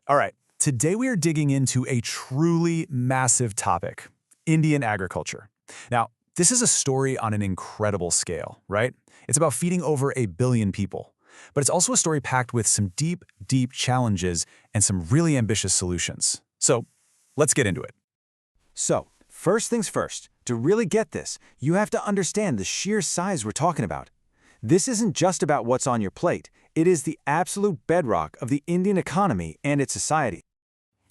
All right, today we are digging into a truly massive topic, Indian agriculture. Now, this is a story on an incredible scale, right? It's about feeding over 1 billion people. But it's also a story packed with some deep, deep challenges and some really ambitious solutions. So, let's get into it. So, first things first, to really get this, you have to understand the sheer size we're talking about. This isn't just about what's on your plate, it is the absolute bedrock of the Indian economy and its society.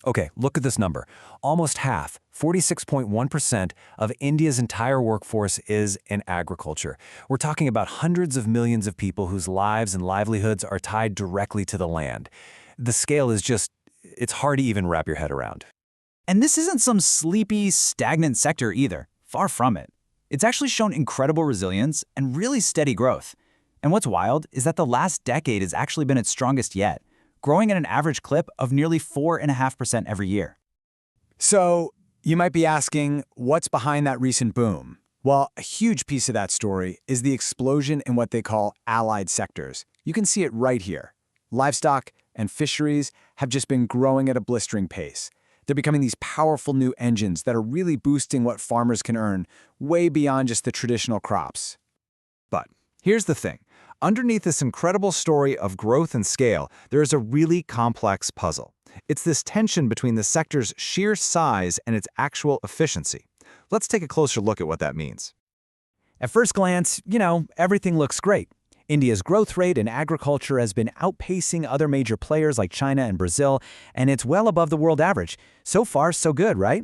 Okay, look at this number. Almost half, 46.1% of India's entire workforce is in agriculture. We're talking about hundreds of millions of people whose lives and livelihoods are tied directly to the land. The scale is just, it's hard to even wrap your head around. And this isn't some sleepy, stagnant sector either. Far from it. It's actually shown incredible resilience and really steady growth. And what's wild is that the last decade has actually been its strongest yet, growing at an average clip of nearly 4.5% every year. So, you might be asking, what's behind that recent boom? Well, a huge piece of that story is the explosion in what they call allied sectors. You can see it right here. Livestock and fisheries have just been growing at a blistering pace. They're becoming these powerful new engines that are really boosting what farmers can earn way beyond just the traditional crops. But here's the thing. Underneath this incredible story of growth and scale, there is a really complex puzzle. It's this tension between the sector's sheer size and its actual efficiency. Let's take a closer look at what that means. At first glance, everything looks great. India's growth rate in agriculture has been outpacing other major players like China and Brazil, and it's well above the world average. So far, so good, right?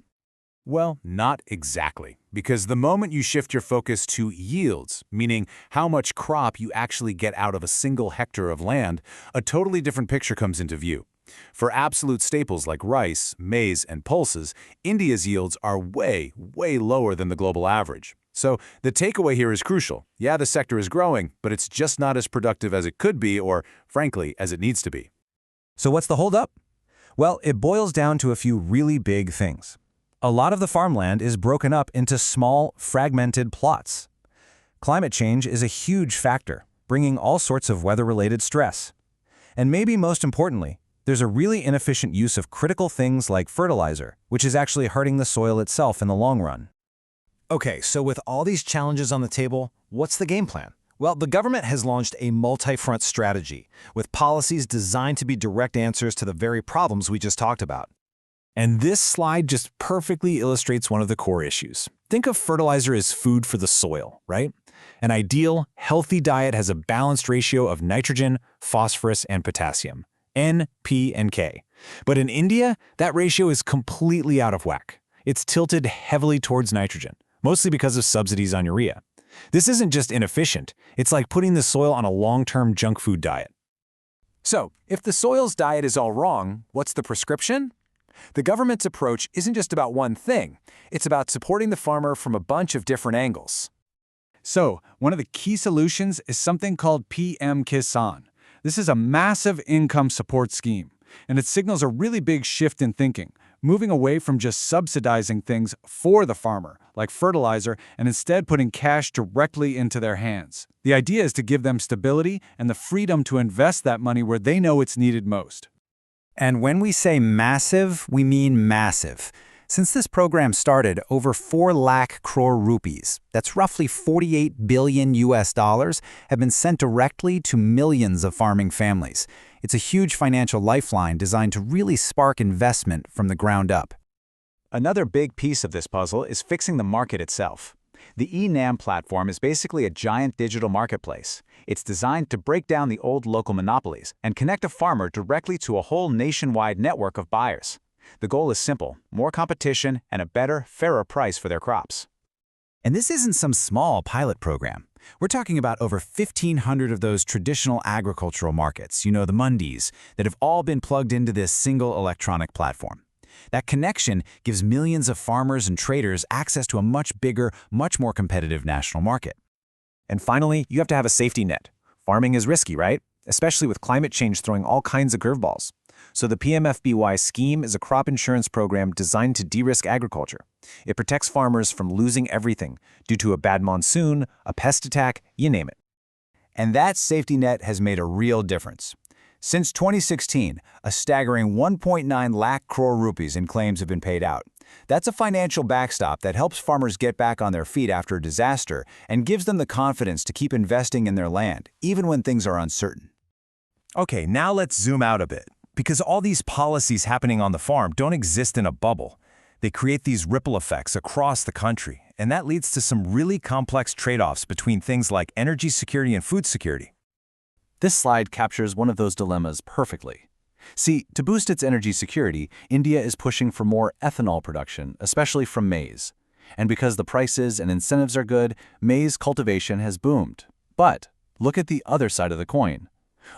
Well, not exactly, because the moment you shift your focus to yields, meaning how much crop you actually get out of a single hectare of land, a totally different picture comes into view. For absolute staples like rice, maize, and pulses, India's yields are way, way lower than the global average. So the takeaway here is crucial. Yeah, the sector is growing, but it's just not as productive as it could be or, frankly, as it needs to be. So what's the holdup? Well, it boils down to a few really big things. A lot of the farmland is broken up into small, fragmented plots. Climate change is a huge factor, bringing all sorts of weather-related stress. And maybe most importantly, there's a really inefficient use of critical things like fertilizer, which is actually hurting the soil itself in the long run. Okay, so with all these challenges on the table, what's the game plan? Well, the government has launched a multi-front strategy, with policies designed to be direct answers to the very problems we just talked about. And this slide just perfectly illustrates one of the core issues. Think of fertilizer as food for the soil, right? An ideal, healthy diet has a balanced ratio of nitrogen, phosphorus, and potassium, N, P, and K. But in India, that ratio is completely out of whack. It's tilted heavily towards nitrogen, mostly because of subsidies on urea. This isn't just inefficient, it's like putting the soil on a long-term junk food diet. So, if the soil's diet is all wrong, what's the prescription? The government's approach isn't just about one thing, it's about supporting the farmer from a bunch of different angles. So, one of the key solutions is something called PM Kisan. This is a massive income support scheme, and it signals a really big shift in thinking, moving away from just subsidizing things for the farmer, like fertilizer, and instead putting cash directly into their hands. The idea is to give them stability and the freedom to invest that money where they know it's needed most. And when we say massive, we mean massive. Since this program started, over 4 lakh crore rupees, that's roughly 48 billion US dollars, have been sent directly to millions of farming families. It's a huge financial lifeline designed to really spark investment from the ground up. Another big piece of this puzzle is fixing the market itself. The eNAM platform is basically a giant digital marketplace. It's designed to break down the old local monopolies and connect a farmer directly to a whole nationwide network of buyers. The goal is simple: more competition and a better, fairer price for their crops. And this isn't some small pilot program. We're talking about over 1,500 of those traditional agricultural markets, the mandis, that have all been plugged into this single electronic platform. That connection gives millions of farmers and traders access to a much bigger, much more competitive national market. And finally, you have to have a safety net. Farming is risky, right? Especially with climate change throwing all kinds of curveballs. So the PMFBY scheme is a crop insurance program designed to de-risk agriculture. It protects farmers from losing everything due to a bad monsoon, a pest attack, you name it. And that safety net has made a real difference. Since 2016, a staggering 1.9 lakh crore rupees in claims have been paid out. That's a financial backstop that helps farmers get back on their feet after a disaster and gives them the confidence to keep investing in their land, even when things are uncertain. Okay, now let's zoom out a bit, because all these policies happening on the farm don't exist in a bubble. They create these ripple effects across the country, and that leads to some really complex trade-offs between things like energy security and food security. This slide captures one of those dilemmas perfectly. See, to boost its energy security, India is pushing for more ethanol production, especially from maize. And because the prices and incentives are good, maize cultivation has boomed. But look at the other side of the coin.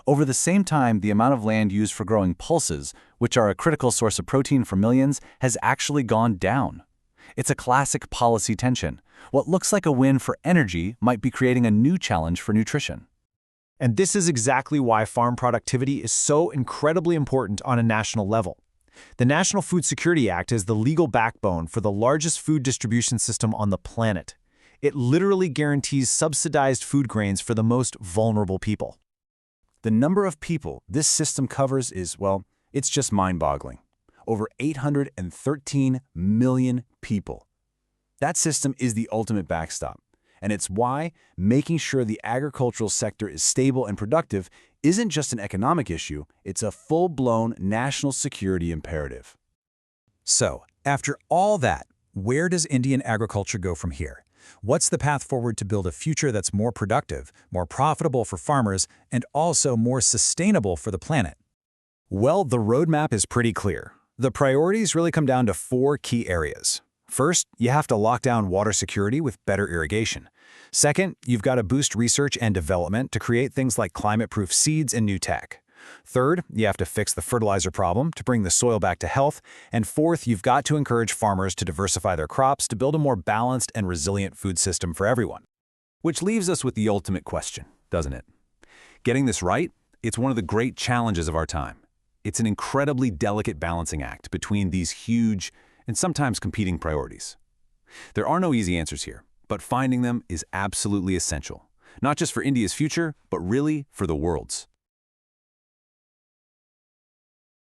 Over the same time, the amount of land used for growing pulses, which are a critical source of protein for millions, has actually gone down. It's a classic policy tension. What looks like a win for energy might be creating a new challenge for nutrition. And this is exactly why farm productivity is so incredibly important on a national level. The National Food Security Act is the legal backbone for the largest food distribution system on the planet. It literally guarantees subsidized food grains for the most vulnerable people. The number of people this system covers is, well, it's just mind-boggling. Over 813 million people. That system is the ultimate backstop. And it's why making sure the agricultural sector is stable and productive isn't just an economic issue, it's a full-blown national security imperative. So, after all that, where does Indian agriculture go from here? What's the path forward to build a future that's more productive, more profitable for farmers, and also more sustainable for the planet? Well, the roadmap is pretty clear. The priorities really come down to 4 key areas. First, you have to lock down water security with better irrigation. Second, you've got to boost research and development to create things like climate-proof seeds and new tech. Third, you have to fix the fertilizer problem to bring the soil back to health. And fourth, you've got to encourage farmers to diversify their crops to build a more balanced and resilient food system for everyone. Which leaves us with the ultimate question, doesn't it? Getting this right, it's one of the great challenges of our time. It's an incredibly delicate balancing act between these huge and sometimes competing priorities. There are no easy answers here, but finding them is absolutely essential, not just for India's future, but really for the world's.